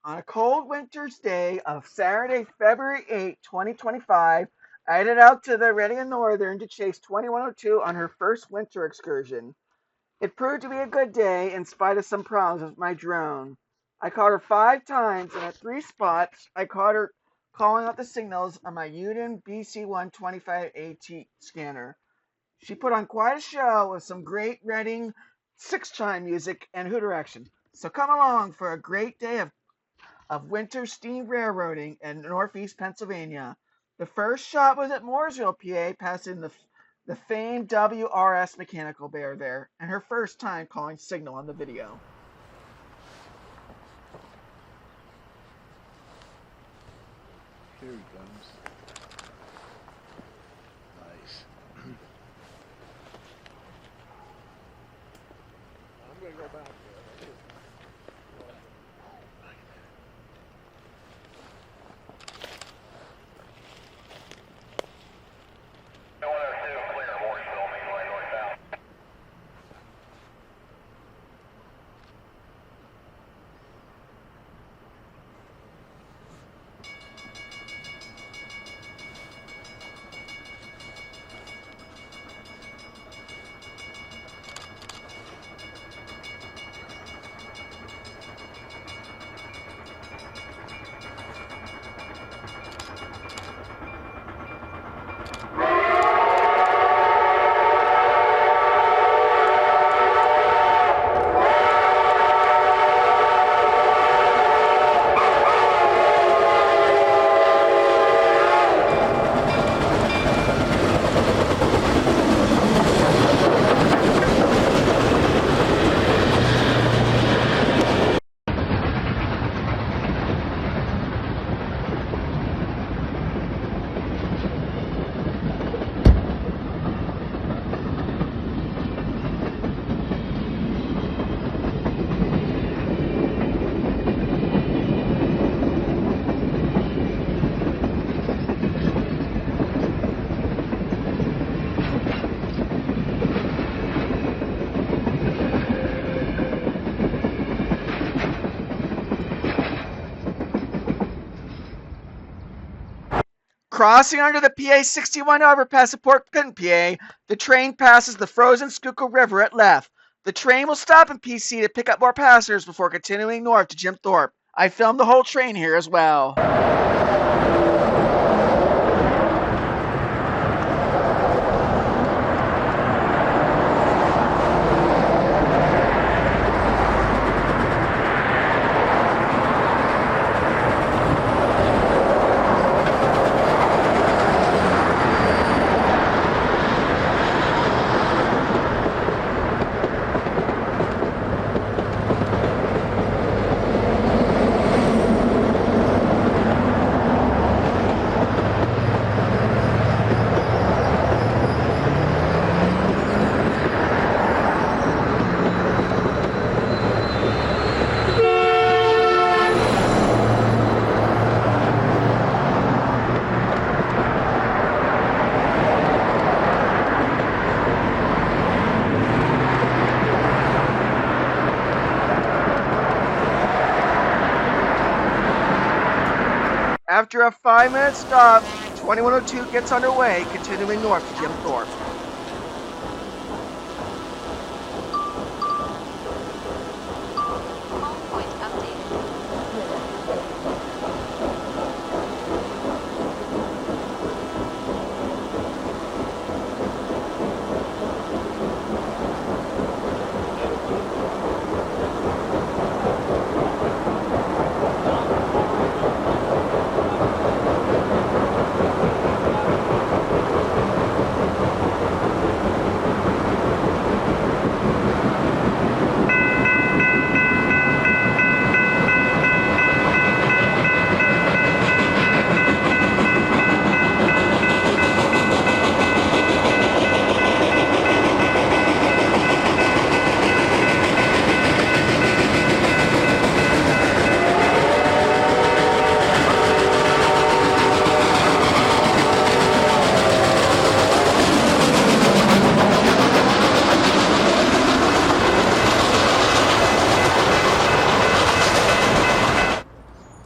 On a cold winter's day of Saturday, February 8th, 2025, I headed out to the Reading Northern to chase 2102 on her first winter excursion. It proved to be a good day in spite of some problems with my drone. I caught her 5 times, and at 3 spots, I caught her calling out the signals on my Uden BC125AT scanner. She put on quite a show with some great Reading 6-chime music and Hooter action. So come along for a great day of winter steam railroading in northeast Pennsylvania. The first shot was at Mohrsville, PA, passing the famed WRRS mechanical bear there, and her first time calling signal on the video. Here he comes. Nice. I'm going to go back there. Crossing under the PA 61 overpass at Port Clinton, PA, the train passes the frozen Schuylkill River at left. The train will stop in PC to pick up more passengers before continuing north to Jim Thorpe. I filmed the whole train here as well. After a 5-minute stop, 2102 gets underway, continuing north to Jim Thorpe.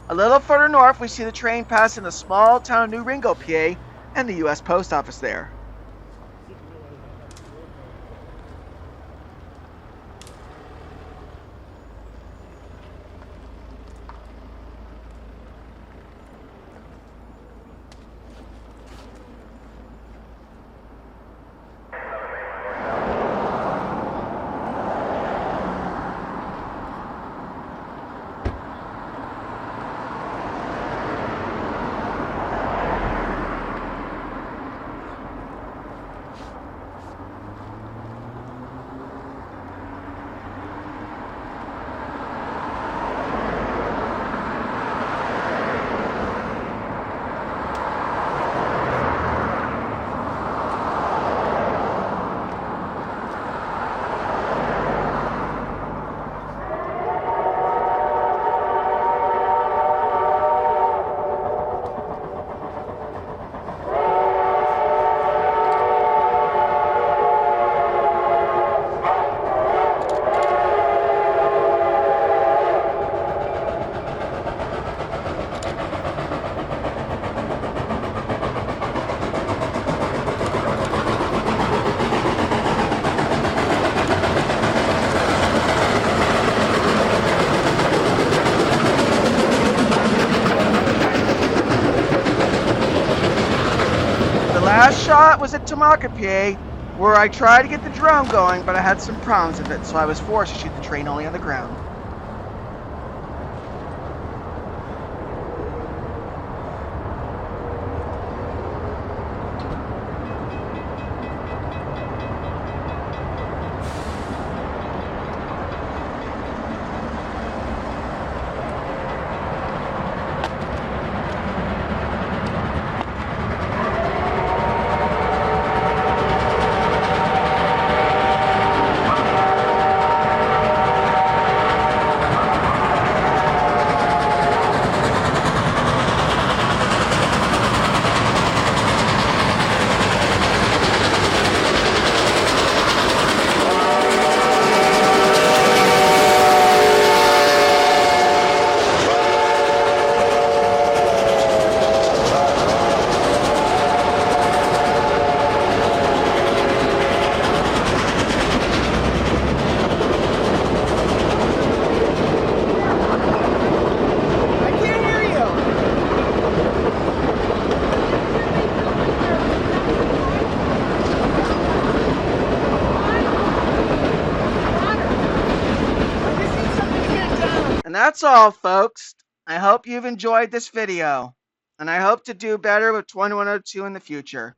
A little further north, we see the train passing the small town of New Ringgold, PA, and the U.S. Post Office there. Last shot was at Tamaqua, PA, where I tried to get the drone going, but I had some problems with it, so I was forced to shoot the train only on the ground. And that's all, folks. I hope you've enjoyed this video, and I hope to do better with 2102 in the future.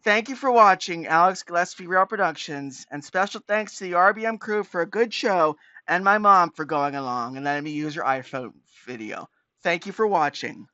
Thank you for watching Alex Gillespie Rail Productions, and special thanks to the RBM crew for a good show, and my mom for going along and letting me use her iPhone video. Thank you for watching.